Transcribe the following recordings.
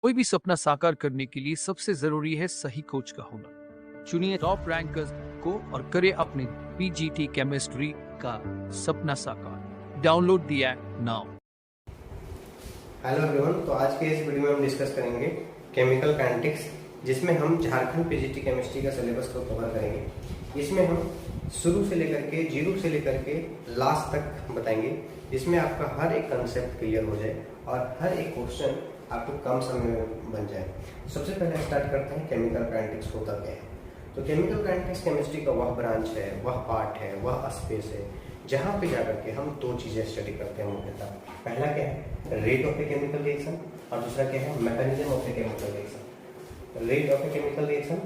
कोई भी सपना साकार करने के लिए सबसे जरूरी है सही कोच का होना। चुनिए टॉप रैंकर्स को और करें अपने पीजीटी केमिस्ट्री का सपना साकार। Download the app now. Hello everyone, तो आज के इस वीडियो में हम डिस्कस करेंगे केमिकल काइनेटिक्स, जिसमें हम झारखंड पीजीटी केमिस्ट्री का सिलेबस को कवर करेंगे। इसमें हम शुरू से लेकर के जीरो से लेकर के लास्ट तक बताएंगे, जिसमें आपका हर एक कंसेप्ट क्लियर हो जाए और हर एक क्वेश्चन आपको कम समय में बन जाए। सबसे पहले स्टार्ट करते हैं केमिकल काइनेटिक्स होता क्या है। तो केमिकल काइनेटिक्स केमिस्ट्री का वह ब्रांच है, वह पार्ट है, वह स्पेस है जहाँ पे जाकर के हम दो चीजें स्टडी करते हैं मुख्यतः। पहला क्या है, rate of a chemical reaction, और दूसरा क्या है, mechanism of a chemical reaction. Rate of a chemical reaction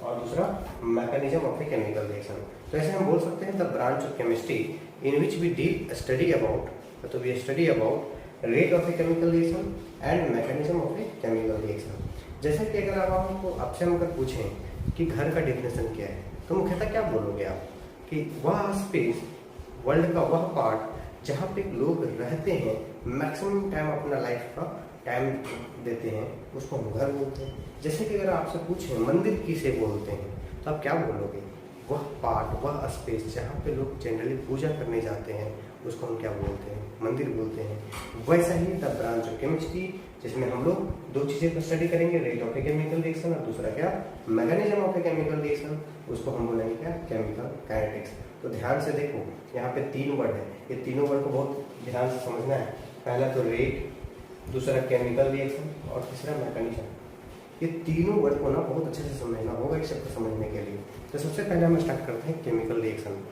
और दूसरा mechanism of a chemical reaction. तो ऐसे हम बोल सकते हैं the branch of chemistry in which we deal study about, तो we study about rate of a chemical reaction and mechanism of a chemical reaction. जैसे कि अगर आप हमको आपसे हम अगर पूछें कि घर का डेफिनेशन क्या है, तो मुख्यतः क्या बोलोगे आप कि वह स्पेस, वर्ल्ड का वह पार्ट जहाँ पे लोग रहते हैं, मैक्सिमम टाइम अपना लाइफ का टाइम देते हैं, उसको हम घर बोलते हैं। जैसे कि अगर आपसे पूछें मंदिर किसे बोलते हैं, तो आप क्या बोलोगे, वह पार्ट, वह स्पेस जहाँ पे लोग जनरली पूजा करने जाते हैं, उसको हम क्या बोलते हैं, मंदिर बोलते हैं। वैसा ही द ब्रांच ऑफ केमिस्ट्री, जिसमें हम लोग दो चीज़ें को स्टडी करेंगे, rate of a chemical reaction और दूसरा क्या, mechanism of a chemical reaction, उसको हम बोलेंगे क्या, केमिकल काइनेटिक्स। तो ध्यान से देखो, यहाँ पे तीन वर्ड है, ये तीनों वर्ड को बहुत ध्यान से समझना है। पहला तो रेट, दूसरा केमिकल रिएक्शन और तीसरा मैकेनिज्म। ये तीनों वर्ड को ना बहुत अच्छे से समझना होगा एक शब्द समझने के लिए। तो सबसे पहले हम स्टार्ट करते हैं केमिकल रिएक्शन।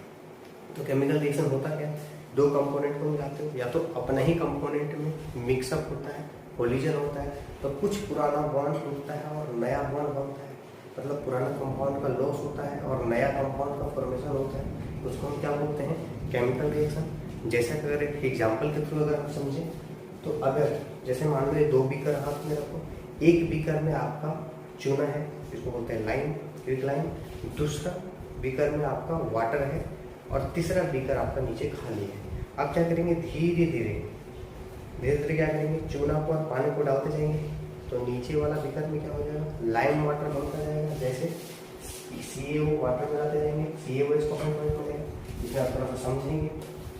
तो केमिकल रिएक्शन होता क्या है, दो कंपोनेंट को मिलाते हो, या तो अपने ही कंपोनेंट में मिक्सअप होता है, कोलिजन होता है, तो कुछ पुराना बॉन्ड टूटता है और नया बॉन्ड बनता है। मतलब पुराना कंपाउंड का लॉस होता है और नया कंपाउंड का फॉर्मेशन होता है, तो उसको हम क्या बोलते हैं, केमिकल रिएक्शन। जैसे कि अगर एक एग्जाम्पल के थ्रू अगर हम समझें, तो अगर जैसे मान लो ये दो बीकर हाथ में रखो, एक बीकर में आपका चूना है, इसको बोलते हैं लाइम, क्विक लाइम, दूसरा बीकर में आपका वाटर है और तीसरा बीकर आपका नीचे खाली है। आप क्या करेंगे, धीरे धीरे क्या करेंगे, चूना को और पानी को डालते जाएंगे, तो नीचे वाला बीकर में क्या हो जाएगा, लाइम वाटर बनता जाएगा। जैसे CaO वाटर मिलाते जाएंगे, CaOH को फॉर्म हो जाएगा। इसमें आप थोड़ा सा समझेंगे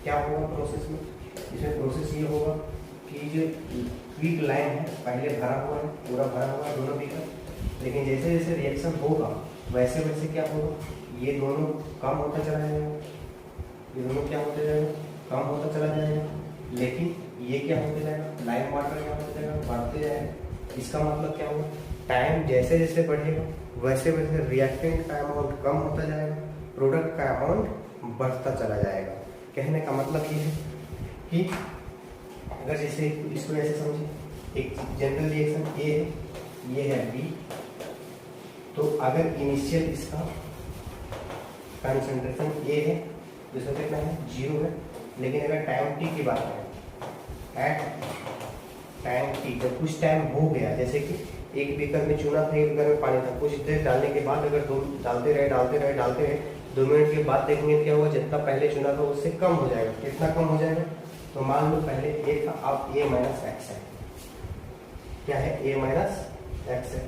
क्या होगा प्रोसेस में। इसमें प्रोसेस ये होगा कि जो क्विक लाइम है पहले भरा हुआ है, पूरा भरा हुआ है दोनों बीकर, लेकिन जैसे जैसे रिएक्शन होगा वैसे वैसे क्या होगा, ये दोनों कम होता चला जाएगा, ये दोनों क्या होता जाएगा, कम होता चला जाएगा। लेकिन ये क्या होते जाएगा, लाइम वाटर क्या होता जाएगा, बढ़ते जाएगा। इसका मतलब क्या होगा, टाइम जैसे जैसे बढ़ेगा वैसे वैसे रिएक्टेंट का अमाउंट कम होता जाएगा, प्रोडक्ट का अमाउंट बढ़ता चला जाएगा। कहने का मतलब ये है कि अगर जैसे इसको ऐसे समझे, एक जनरल रिएक्शन ए है, ये है बी, तो अगर इनिशियल इसका कंसंट्रेशन ए है, जिसका कितना है, 0 है, लेकिन अगर टाइम टी की बात करें, एट टाइम टी जब कुछ टाइम हो गया, जैसे कि एक बीकर में चूना था, एक बीकर में पानी था, कुछ देर डालने के बाद अगर दो डालते रहे 2 मिनट के बाद देखेंगे क्या हुआ, जितना पहले चूना था उससे कम हो जाएगा। कितना कम हो जाएगा, तो मान लो पहले ए था, अब A माइनस एक्स है। क्या है, A माइनस एक्स है,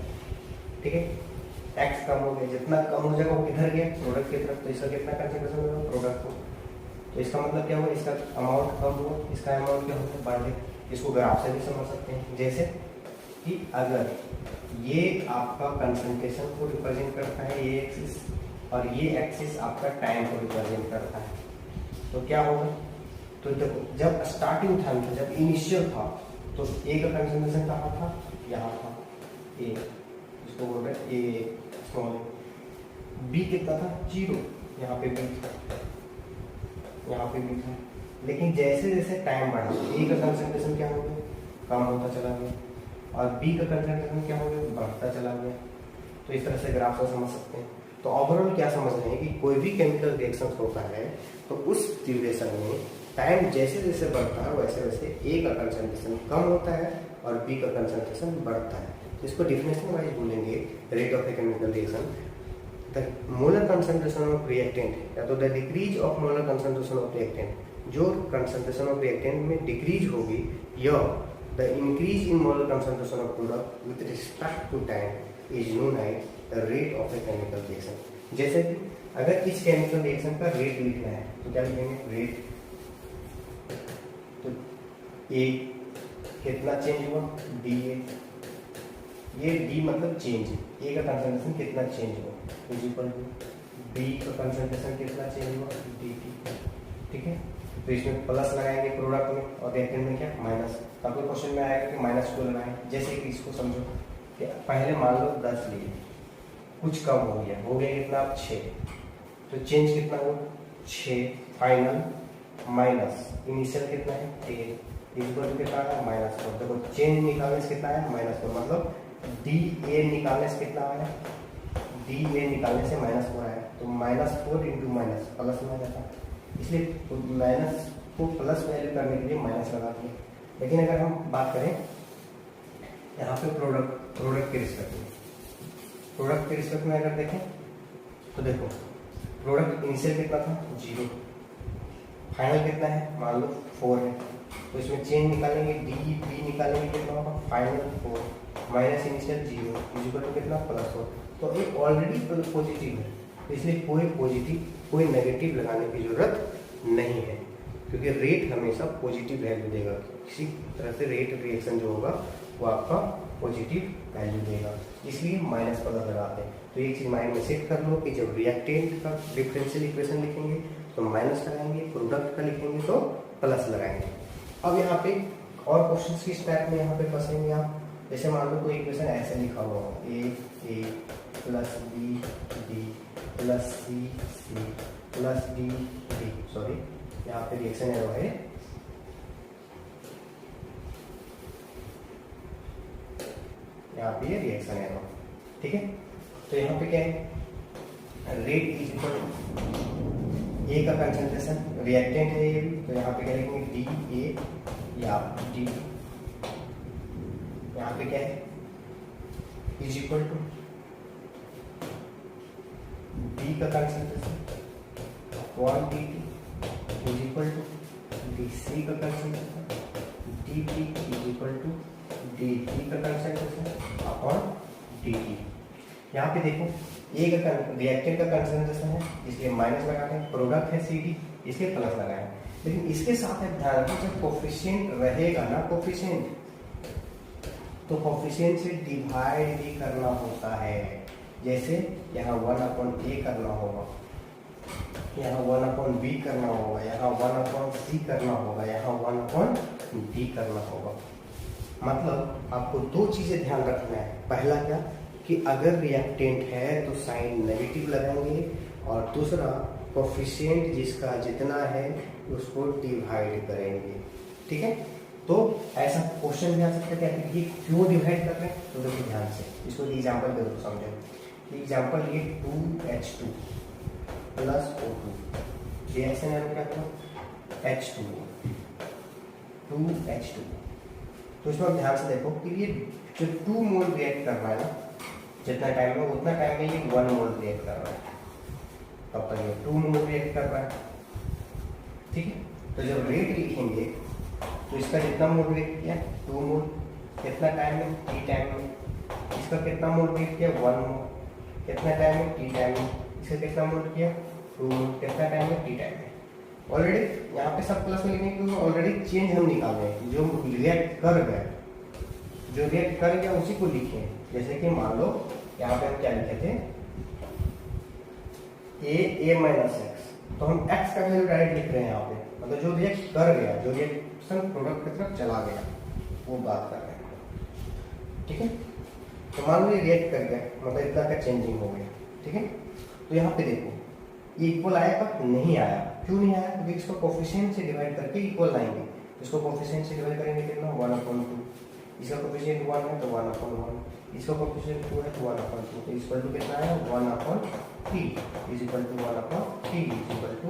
ठीक है। एक्स कम हो गया, जितना कम हो जाएगा वो किधर गया, प्रोडक्ट की तरफ, तो इसका कितना कंसंट्रेशन होगा, प्रोडक्ट को। तो इसका मतलब क्या हुआ, इसका अमाउंट कम हुआ, इसका अमाउंट क्या होता है, बढ़ गया। इसको ग्राफ से भी समझ सकते हैं, जैसे कि अगर ये आपका कंसंट्रेशन को रिप्रेजेंट करता है, ये एक्सिस, और ये एक्सिस आपका टाइम को रिप्रेजेंट करता है, तो क्या होगा, तो देखो जब स्टार्टिंग टाइम था, जब इनिशियल था, तो ए का कंसंट्रेशन कहाँ था, यहाँ था, ए, इसको बोल रहे ए स्मॉल। बी कितना था, 0, यहाँ पे बी था, यहाँ पे भी था। लेकिन जैसे जैसे टाइम बढ़ा, ए का कंसंट्रेशन क्या हो गया, कम होता चला गया, और बी का कंसंट्रेशन क्या हो गया, बढ़ता चला गया। तो इस तरह से ग्राफ से समझ सकते हैं। तो ओवरऑल क्या समझ रहे हैं कि कोई भी केमिकल रिएक्शन होता है, तो उस ड्यूरेशन में टाइम जैसे जैसे बढ़ता है वैसे वैसे ए का कंसंट्रेशन कम होता है और बी का कंसंट्रेशन बढ़ता है। तो इसको डिफिनेशन वाइज बोलेंगे, rate of a chemical reaction, the molar concentration of reactant, या तो the decrease of molar concentration of reactant, जो कंसंट्रेशन ऑफ रिएक्टेंट में डिक्रीज होगी, या the increase in molar concentration of product with respect to time is known as the rate of a chemical reaction. जैसे कि अगर इस chemical reaction का rate लिखना है तो क्या लिखेंगे, रेट, तो ए कितना चेंज हुआ, डी ए, ये डी मतलब चेंज, ए का कंसंट्रेशन कितना चेंज हुआ इज इक्वल टू बी का कंसंट्रेशन कितना चेंज हुआ, डी टी। ठीक है, तो इसमें प्लस लगाएंगे प्रोडक्ट में और रिएक्टेंट में क्या माइनस। आपको क्वेश्चन में आएगा कि माइनस क्यों लगाएं। जैसे कि इसको समझो कि पहले मान लो 10 लिए, कुछ कम हो गया कितना, 6, तो चेंज कितना हुआ 6, फाइनल माइनस इनिशियल कितना है 10 इक्वल टू कितना है -4। देखो चेंज निकालने से कितना है -4, मतलब डी ए निकालने से कितना आया, डी ए निकालने से -4 आया, तो -4 इंटू माइनस प्लस में आ जाता है, इसलिए माइनस को प्लस वैल्यू करने के लिए माइनस लगा दिया। लेकिन अगर हम बात करें यहाँ पे प्रोडक्ट के रिस्पेक्ट में अगर देखें तो देखो प्रोडक्ट इनिशियल कितना था 0, फाइनल कितना है मान लो 4 है, तो इसमें चेंज निकालेंगे डी बी निकालेंगे कितना होगा, final 4 minus initial 0 equal to कितना +4। तो ये ऑलरेडी पॉजिटिव है, तो इसलिए कोई पॉजिटिव कोई नेगेटिव लगाने की जरूरत नहीं है, क्योंकि रेट हमेशा पॉजिटिव वैल्यू देगा। किसी तरह से रेट रिएक्शन जो होगा वो आपका पॉजिटिव वैल्यू देगा, इसलिए माइनस प्लस लगाते हैं। तो एक चीज माइंड में सेट कर लो कि जब रिएक्टेंट का डिफरेंशियल इक्वेशन लिखेंगे तो माइनस लगाएंगे, प्रोडक्ट का लिखेंगे तो प्लस लगाएंगे। अब यहाँ पे और क्वेश्चन किस टाइप में यहाँ पे फंसेंगे आप, जैसे मान लो कोई इक्वेशन ऐसे लिखा हुआ हो A plus B D plus C plus D sorry यहाँ पे रिएक्शन एरो है, यहाँ पे ये रिएक्शन एरो, ठीक है। तो यहाँ पे क्या है, रेट इज इक्वल टू ए का कंसंट्रेशन, रिएक्टेंट है ये भी, तो यहाँ पे क्या लिखेंगे डी ए या डी, यहाँ पे क्या है इज इक्वल टू बी का concentration 1 D T is equal to D C का concentration D T is equal to D T का कंसंट्रेशन अपॉन डी टी। यहाँ पे देखो ए का रिएक्टेंट का कंसंट्रेशन है इसलिए माइनस लगा दें, प्रोडक्ट है सी डी इसलिए प्लस लगाएं। लेकिन इसके साथ है ध्यान रखें जब कोफिशिएंट रहेगा ना कोफिशिएंट, तो कोफिशिएंट से डिवाइड भी करना होता है। जैसे यहाँ 1/a करना होगा, यहाँ 1/b करना होगा, यहाँ 1/c करना होगा, यहाँ 1/d करना होगा। मतलब आपको दो चीजें ध्यान रखना है। पहला क्या कि अगर रिएक्टेंट है तो साइन नेगेटिव लगाएंगे, और दूसरा कोफिशिएंट जिसका जितना है उसको डिवाइड करेंगे, ठीक है। तो ऐसा क्वेश्चन भी आ सकता है कि ये क्यों डिवाइड कर रहे हैं, तो देखिए ध्यान से इसको एग्जांपल दे दो समझो। एग्जांपल ये 2H2 प्लस O2 रिएक्शन है क्या था H2O 2H2। तो इसमें ध्यान से देखो कि ये जो 2 मोल रिएक्ट कर रहा है ना, जितना टाइम में उतना टाइम में ये 1 मोल रिएक्ट कर रहा है, तब तक ये 2 मोल रिएक्ट कर रहा है, ठीक है। तो जब रेट लिखेंगे तो इसका जितना मोल रिएक्ट किया 2 मोल, कितना टाइम में t टाइम में, इसका कितना मोल रिएक्ट किया 1 मोल, कितना टाइम में t टाइम में, इसका कितना मोल किया 2 मोल, कितना टाइम में t टाइम में। ऑलरेडी यहाँ पे सब प्लस में लिखने के ऑलरेडी चेंज हम निकाल रहे हैं, जो रिएक्ट कर गए, जो रिएक्ट कर गया उसी को लिखे। जैसे कि मान लो यहाँ पे हम क्या लिखे थे a माइनस एक्स, तो हम x का वैल्यू डायरेक्ट लिख रहे हैं यहाँ पे, मतलब जो रिएक्ट कर गया, जो रिएक्शन प्रोडक्ट की तरफ चला गया वो बात कर रहे हैं, ठीक है। तो मान लो ये रिएक्ट कर गया, मतलब इतना का चेंजिंग हो गया, ठीक है। तो यहाँ पे देखो ये इक्वल आया पर नहीं आया, क्यों नहीं आया, क्योंकि इसको कोफिशिएंट से डिवाइड करके इक्वल लाएंगे। इसको कोफिशिएंट से डिवाइड करेंगे कितना 1/2, इसका कोफिशिएंट 1 है तो 1/1, इसका कोफिशिएंट 2 है तो 1/2, तो इक्वल टू कितना है 1/3 is equal to 1/3 is equal to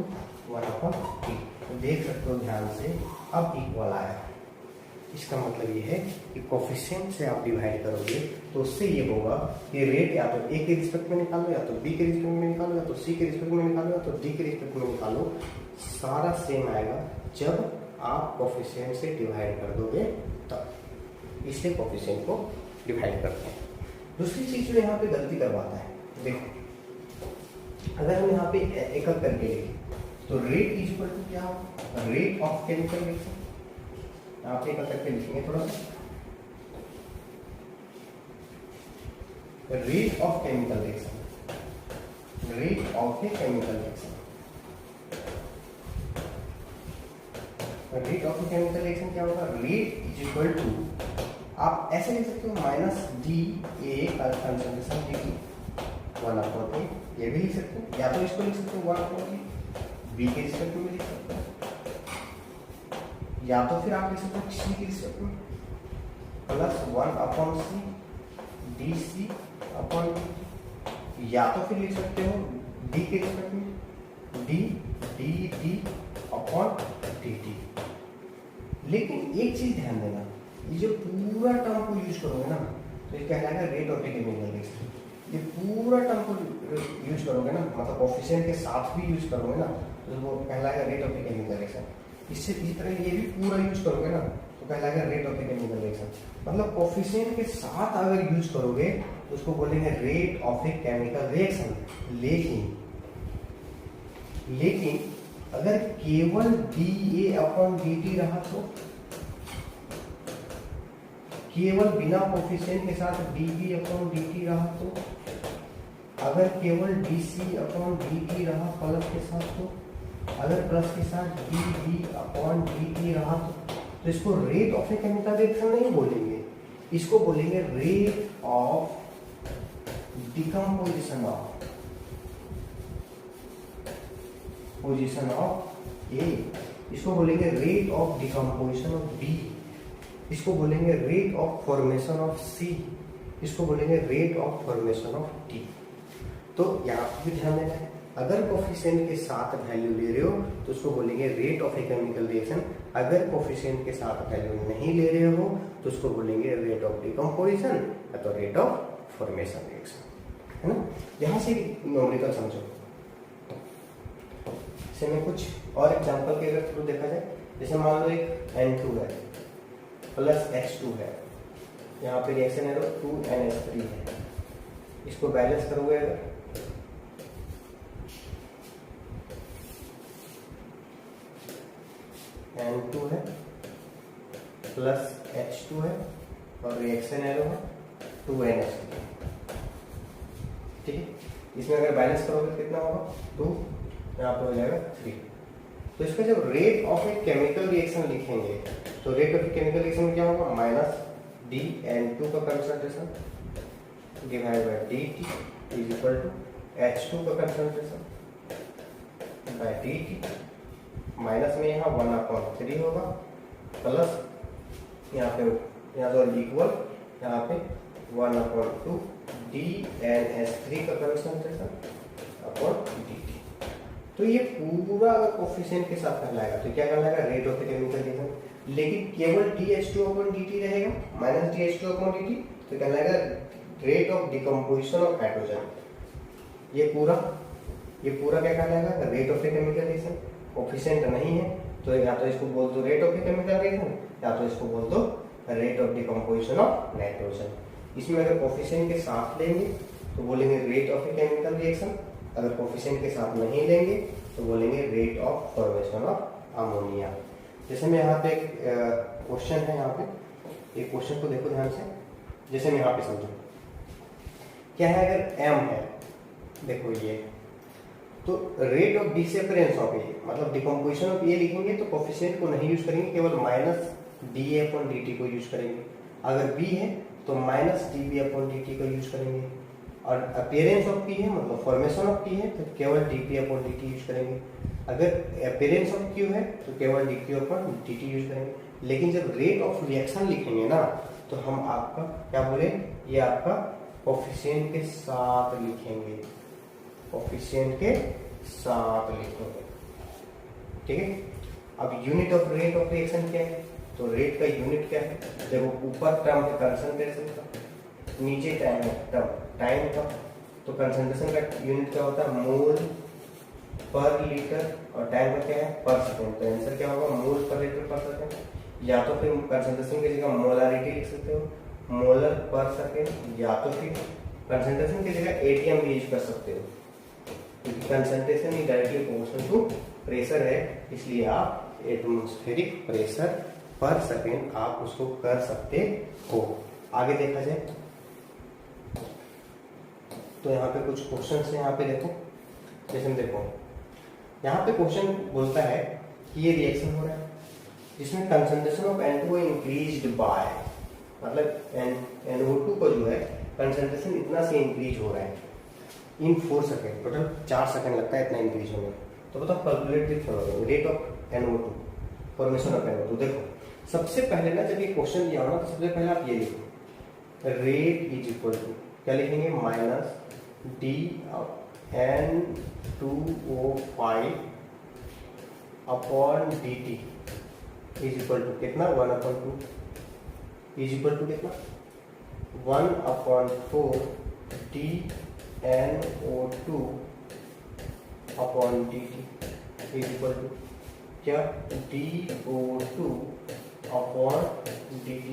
1/3। तो देख सकते हो ध्यान से अब इक्वल आया। इसका मतलब ये है कि कोफिशिएंट से आप डिवाइड करोगे तो उससे ये होगा कि रेट या तो ए के रिस्पेक्ट में निकालो, या तो बी के रिस्पेक्ट में निकालो, या तो सी के रिस्पेक्ट में निकालो, या तो डी के रिस्पेक्ट में निकालो, सारा सेम आएगा जब आप कोफिशिएंट से डिवाइड कर दोगे तब। इसलिए कोफिशिएंट को डिवाइड करते हैं। दूसरी चीज जो यहाँ पे गलती करवाता है, देखो अगर हम यहाँ पे एक एक करके लिखें तो रेट इज इक्वल टू क्या होगा, रेट ऑफ केमिकल रिएक्शन। यहाँ पे एक एक करके लिखेंगे थोड़ा सा, rate of chemical reaction, rate of a chemical reaction, rate of a chemical reaction क्या होगा, रेट इज इक्वल टू, आप ऐसे लिख सकते हो माइनस डी ए कंसंट्रेशन डी टी 1/A, ये भी लिख सकते हो, या तो इसको लिख सकते हो 1/A बी के रिस्पेक्ट में लिख सकते हो, या तो फिर आप लिख सकते हो सी के रिस्पेक्ट में plus 1/C D C upon D, या तो फिर लिख सकते हो डी के रिस्पेक्ट में D D D upon D T. लेकिन एक चीज ध्यान देना, ये जो पूरा टर्म को यूज करोगे ना तो ये कहलाएगा rate of a chemical reaction. ये पूरा टर्म को यूज करोगे ना, मतलब कोफिशिएंट के साथ भी यूज करोगे ना तो वो कहलाएगा rate of a chemical reaction. इससे इसी तरह ये भी पूरा यूज करोगे ना तो कहलाएगा rate of a chemical reaction. मतलब कोफिशिएंट के साथ अगर यूज करोगे तो उसको बोलेंगे rate of a chemical reaction. लेकिन अगर केवल D A upon D T रहा तो, केवल बिना कोफिशिएंट के साथ D B upon D T रहा तो, अगर केवल D C upon D T रहा प्लस के साथ तो, अगर प्लस के साथ D B upon D T रहा तो इसको rate of a chemical reaction नहीं बोलेंगे, इसको बोलेंगे rate of decomposition of A, इसको बोलेंगे rate of decomposition of B, इसको बोलेंगे rate of formation of C, इसको बोलेंगे rate of formation of T. तो यहाँ भी ध्यान देना है, अगर कोफिशिएंट के साथ वैल्यू ले रहे हो तो उसको बोलेंगे rate of a chemical reaction, अगर कोफिशिएंट के साथ वैल्यू नहीं ले रहे हो तो उसको बोलेंगे रेट ऑफ डिकम्पोजिशन या तो रेट ऑफ फॉर्मेशन रिएक्शन, है ना। यहाँ से न्यूमेरिकल समझो, जैसे में कुछ और एग्जांपल के अगर थ्रू देखा जाए, जैसे मान लो एक N2 है प्लस H2 है, यहाँ पे रिएक्शन है 2NH3 है, इसको बैलेंस करोगे अगर N2 है प्लस H2 है और रिएक्शन एरो है 2NH3, ठीक है। इसमें अगर बैलेंस करोगे कितना होगा 2, यहाँ पे हो जाएगा 3। तो इसका जब rate of a chemical reaction लिखेंगे तो rate of a chemical reaction में क्या होगा, माइनस डी N2 का concentration divide by d T is equal to H2 का concentration by d t, minus में यहाँ 1/3 होगा प्लस यहाँ तो इक्वल यहाँ पे 1/2 DNH3 का कंसंट्रेशन अपॉन डी टी। तो ये पूरा कोफिशिएंट के साथ कहलाएगा तो क्या कहलाएगा, rate of the chemical reaction. लेकिन केवल DH2 अपॉन dt रहेगा, माइनस DH2 अपॉन dt, तो कहलाएगा rate of decomposition of hydrogen. ये पूरा क्या कहलाएगा, rate of the chemical reaction. Coefficient नहीं है तो या तो इसको बोल दो rate of the chemical reaction, या तो इसको बोल दो rate of decomposition of nitrogen. इसमें अगर कोफिशिएंट के साथ लेंगे तो बोलेंगे rate of a chemical reaction, अगर कोफिशिएंट के साथ नहीं लेंगे तो बोलेंगे rate of formation of ammonia. जैसे मैं यहाँ पे क्वेश्चन है, यहाँ पे एक क्वेश्चन को देखो ध्यान से, जैसे मैं यहाँ पे समझो क्या है, अगर M है, देखो ये तो रेट ऑफ डिसेपरेंस ऑफ ए, मतलब डिकम्पोजिशन ऑफ ए लिखेंगे तो कोफिशिएंट को नहीं यूज करेंगे, केवल minus d A upon D t को यूज करेंगे। अगर बी है तो minus d B upon D t को यूज करेंगे, और अपीयरेंस ऑफ पी है मतलब फॉर्मेशन ऑफ पी है तो केवल D P upon D T use करेंगे। अगर अपीयरेंस ऑफ क्यू है तो केवल D Q upon D T use करेंगे। लेकिन जब रेट ऑफ रिएक्शन लिखेंगे ना तो हम आपका क्या बोले, ये आपका कोफिशिएंट के साथ लिखेंगे, कोफिशिएंट के साथ लिखेंगे, ठीक है। अब unit of rate of reaction क्या है, तो रेट का यूनिट क्या है, जब ऊपर टर्म है कंसंट्रेशन का, नीचे टाइम है टाइम का, तो कंसंट्रेशन का यूनिट क्या होता है, मोल पर लीटर, और टाइम का क्या है पर सेकंड। तो आंसर क्या होगा, मोल पर लीटर पर सेकंड। या तो फिर कंसंट्रेशन की जगह मोलारिटी लिख सकते हो, मोलर पर सेकेंड, या तो फिर कंसंट्रेशन की जगह एटीएम भी यूज कर सकते हो, क्योंकि कंसंट्रेशन ही डायरेक्टली प्रोपोर्शनल टू प्रेशर है, इसलिए आप एटमॉस्फेरिक प्रेशर पर सेकेंड आप उसको कर सकते हो। आगे देखा जाए तो यहाँ पे कुछ क्वेश्चन है, यहाँ पे देखो, जैसे देखो यहाँ पे क्वेश्चन बोलता है कि ये रिएक्शन हो रहा है जिसमें concentration of N2 increased by, मतलब NO2 को जो है कंसंट्रेशन इतना से इंक्रीज हो रहा है इन 4 सेकेंड, टोटल 4 सेकेंड लगता है इतना इंक्रीज होने। तो बताओ calculate with following rate of NO2, formation of NO2। देखो सबसे पहले ना जब ये क्वेश्चन दिया हो ना तो सबसे पहले आप ये लिखो, रेट इज इक्वल टू क्या लिखेंगे, minus d N2O5 upon dt is equal to कितना, 1/2 इज इक्वल टू कितना, 1/4 DNO2 upon dt is equal to क्या, DO2 अपॉन dt।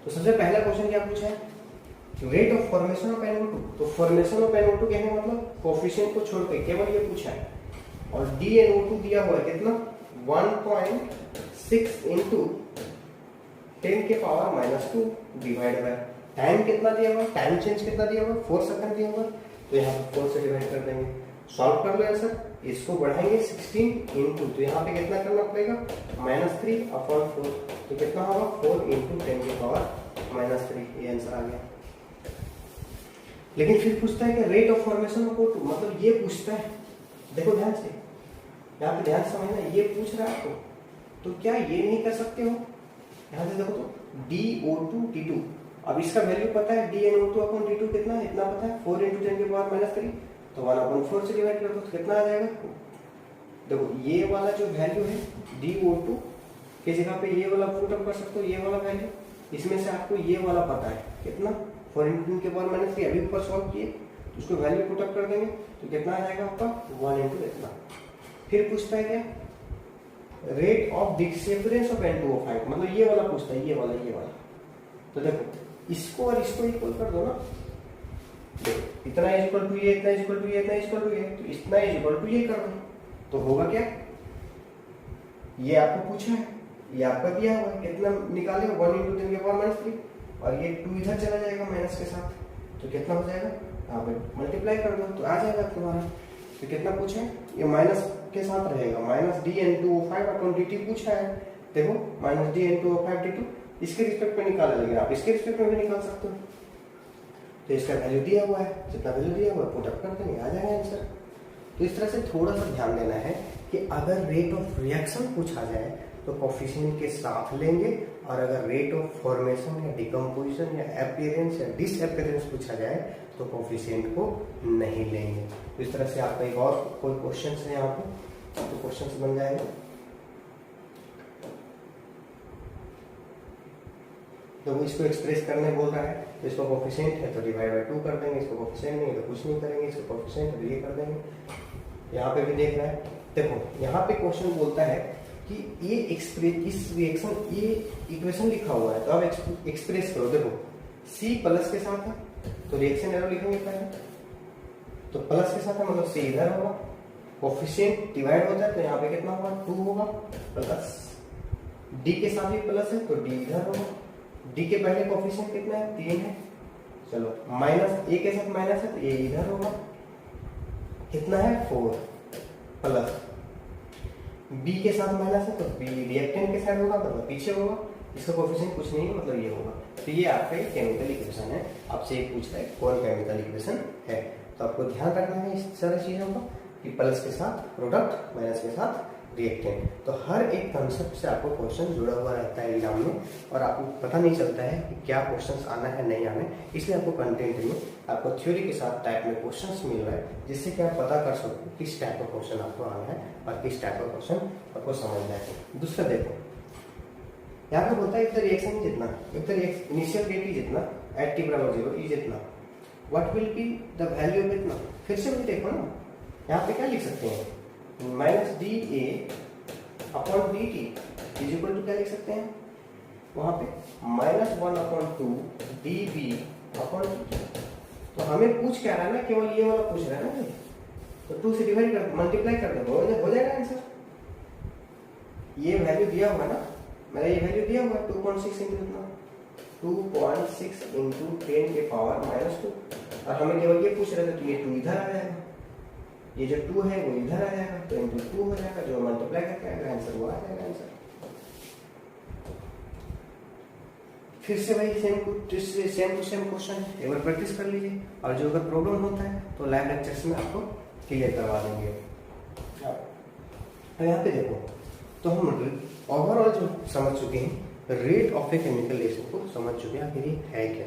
तो सबसे पहला क्वेश्चन क्या पूछा है, rate of formation of NO2। तो फॉर्मेशन ऑफ NO2 कहने का मतलब कोफिशिएंट को छोड़ के केवल ये पूछा है, और DNO2 दिया हुआ है कितना, 1.6 इंटू 10 के पावर -2 डिवाइड बाय टाइम कितना दिया हुआ है, टाइम चेंज कितना दिया हुआ है, 4 सेकंड दिया हुआ है, तो यहाँ पे 4 से डिवाइड कर देंगे। सॉल्व कर लो आंसर, इसको बढ़ाएंगे 16 इंटू, तो यहाँ पे कितना करना पड़ेगा, -3/4, तो कितना होगा 4 इंटू 10 के पावर -3, ये आंसर आ गया। लेकिन फिर पूछता है कि rate of formation of O2, मतलब ये पूछता है, देखो ध्यान से, यहाँ पे ध्यान समझना, ये पूछ रहा है आपको, तो क्या ये नहीं कर सकते हो, यहाँ से देखो तो DO2 T2, अब इसका वैल्यू पता है DNO2 अपॉन T2 कितना है, इतना पता है 4 इंटू 10 के पावर -3, तो 1/4 से डिवाइड कर दो तो कितना आ जाएगा। देखो ये वाला जो वैल्यू है DO2 की जगह पे ये वाला पुट अप कर सकते हो, ये वाला वैल्यू, इसमें से आपको ये वाला पता है कितना, 4 इंटू 10 के पावर -3, अभी ऊपर सॉल्व किए तो उसको वैल्यू पुट अप कर देंगे तो कितना आ जाएगा आपका, 1 इंटू इतना। फिर पूछता है क्या, rate of disappearance of N2O5, मतलब ये वाला पूछता है, ये वाला। तो देखो इसको और इसको इक्वल कर दो ना, देखो इतना इज इक्वल टू ये, इतना इज इक्वल टू ये, इतना इज इक्वल टू ये, तो इतना इज इक्वल टू ये कर दो, तो होगा क्या, ये आपको पूछा है, ये आपका दिया हुआ है, कितना निकाले 1 इंटू 10 के पावर -3, और ये 2 इधर चला जाएगा माइनस के साथ, तो कितना हो जाएगा, यहाँ पे मल्टीप्लाई कर दो तो आ जाएगा तुम्हारा। तो कितना पूछा है, ये माइनस के साथ रहेगा, -DN2O5 अपॉन dt पूछा है, देखो -DN2O5 dt इसके रिस्पेक्ट में निकाला, लेकिन आप इसके रिस्पेक्ट में भी निकाल सकते हो, तो इसका वैल्यू दिया हुआ है, जितना वैल्यू दिया हुआ है पुट अप कर देंगे, आ जाएगा आंसर। तो इस तरह से थोड़ा सा ध्यान देना है कि अगर रेट ऑफ रिएक्शन पूछा जाए तो कोफिशिएंट के साथ लेंगे, और अगर रेट ऑफ फॉर्मेशन या डिकम्पोजिशन या अपीयरेंस या डिसअपीयरेंस पूछा जाए तो कोफिशिएंट को नहीं लेंगे। तो इस तरह से आपका एक और कोई क्वेश्चन है यहाँ पे, तो क्वेश्चन बन जाएगा, तो वो इसको एक्सप्रेस करने बोल रहा है, तो इसको कोफिशिएंट है तो डिवाइड बाय 2 कर देंगे, इसको कोफिशिएंट नहीं है तो कुछ नहीं करेंगे, इसको कोफिशिएंट है तो ये कर देंगे। यहाँ पे भी देख रहा है, देखो यहाँ पे क्वेश्चन बोलता है कि ये इस रिएक्शन, ये इक्वेशन लिखा हुआ है, तो अब एक्सप्रेस करो। देखो C प्लस के साथ है तो रिएक्शन एरो लिखेंगे पहले, तो प्लस के साथ है मतलब C इधर होगा, कोफिशिएंट डिवाइड होता है तो यहाँ पे कितना होगा 2 होगा, प्लस D के साथ भी प्लस है तो D इधर होगा, D के पहले कोफिशिएंट कितना है 3 है, चलो माइनस A के साथ माइनस है तो A इधर होगा, कितना है 4, प्लस B के साथ माइनस है तो B रिएक्टेंट के साथ होगा मतलब पीछे होगा, इसका कोफिशिएंट कुछ नहीं है मतलब ये होगा। तो ये आपका केमिकल इक्वेशन है, आपसे एक पूछता है कौन केमिकल इक्वेशन है, तो आपको ध्यान रखना है इस सारी चीजों का कि प्लस के साथ प्रोडक्ट, माइनस के साथ रिएक्टेंट। तो हर एक कंसेप्ट से आपको क्वेश्चन जुड़ा हुआ रहता है एग्जाम में, और आपको पता नहीं चलता है कि क्या क्वेश्चंस आना है नहीं आना है, इसलिए आपको कंटेंट में आपको थ्योरी के साथ टाइप में क्वेश्चंस मिल रहा है, जिससे कि आप पता कर सको किस टाइप का क्वेश्चन आपको आना है और किस टाइप का क्वेश्चन आपको समझना है। दूसरा देखो यहाँ पे बोलता है इफ द रिएक्शन जितना, if the initial rate is इतना एट t=0 इज इतना, what will be the value of इतना। फिर से भी देखो ना, यहाँ पे क्या लिख सकते हैं, -dA upon dt is equal to क्या लिख सकते हैं, वहां पे -1/2 dB अपॉन dt। तो हमें पूछ क्या रहा है ना, केवल ये वाला पूछ रहा है ना, तो 2 से डिवाइड कर मल्टीप्लाई कर दो, हो जाएगा आंसर। ये वैल्यू दिया हुआ ना, मेरा ये वैल्यू दिया हुआ 2.6 इंटू कितना, 2.6 इंटू 10 के पावर -2। और हमें केवल ये पूछ रहे थे, तो ये 2 इधर आ जाएगा, ये जो 2 है वो इधर आ जाएगा, तो इंटू 2 हो जाएगा, जो मल्टीप्लाई करके आएगा आंसर वो आ जाएगा आंसर। फिर से वही सेम टू सेम क्वेश्चन है, एक बार प्रैक्टिस कर लीजिए, और जो अगर प्रॉब्लम होता है तो लाइव लेक्चर्स में आपको क्लियर करवा देंगे। अब यहाँ पे देखो, तो हम ओवरऑल जो समझ चुके हैं, rate of a chemical reaction को समझ चुके हैं, आखिर ये है क्या।